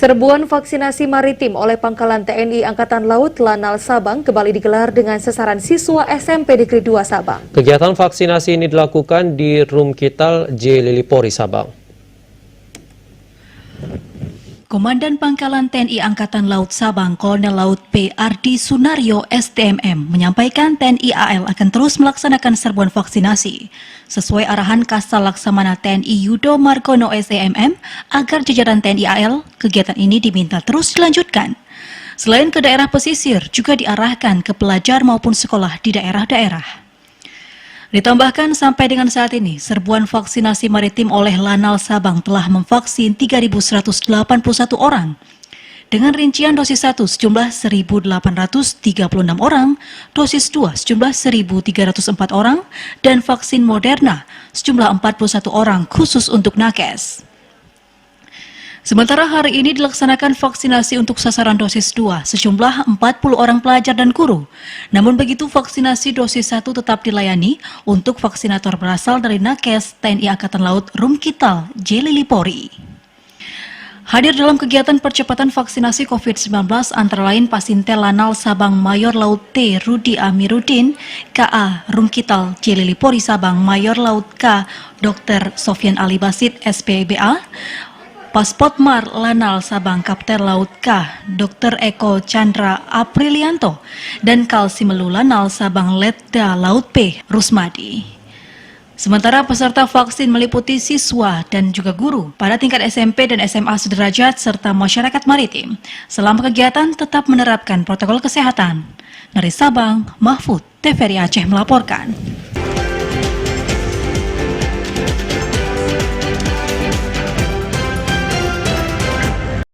Serbuan vaksinasi maritim oleh Pangkalan TNI Angkatan Laut Lanal Sabang kembali digelar dengan sasaran siswa SMP Negeri 2 Sabang. Kegiatan vaksinasi ini dilakukan di Rumkital J. Lilipori Sabang. Komandan Pangkalan TNI Angkatan Laut Sabang, Kolonel Laut P. Ardi Sunaryo, STMM, menyampaikan TNI AL akan terus melaksanakan serbuan vaksinasi sesuai arahan Kasal Laksamana TNI Yudo Margono STMM agar jajaran TNI AL, kegiatan ini diminta terus dilanjutkan. Selain ke daerah pesisir, juga diarahkan ke pelajar maupun sekolah di daerah-daerah. Ditambahkan sampai dengan saat ini, serbuan vaksinasi maritim oleh Lanal Sabang telah memvaksin 3.181 orang. Dengan rincian dosis 1 sejumlah 1.836 orang, dosis 2 sejumlah 1.304 orang, dan vaksin Moderna sejumlah 41 orang khusus untuk nakes. Sementara hari ini dilaksanakan vaksinasi untuk sasaran dosis 2 sejumlah 40 orang pelajar dan guru. Namun begitu vaksinasi dosis 1 tetap dilayani untuk vaksinator berasal dari Nakes TNI Angkatan Laut Rumkital J. Lilipori. Hadir dalam kegiatan percepatan vaksinasi COVID-19 antara lain Pasintel Lanal Sabang Mayor Laut T. Rudi Amiruddin, KA Rumkital J. Lilipori Sabang Mayor Laut K. Dr. Sofyan Ali Basit, SPBA, Paspotmar Lanal Sabang Kapten Laut K. Dr. Eko Chandra Aprilianto, dan Kalsimelu Lanal Sabang Letda Laut P. Rusmadi. Sementara peserta vaksin meliputi siswa dan juga guru pada tingkat SMP dan SMA sederajat serta masyarakat maritim. Selama kegiatan tetap menerapkan protokol kesehatan. Dari Sabang, Mahfud, TVRI Aceh melaporkan.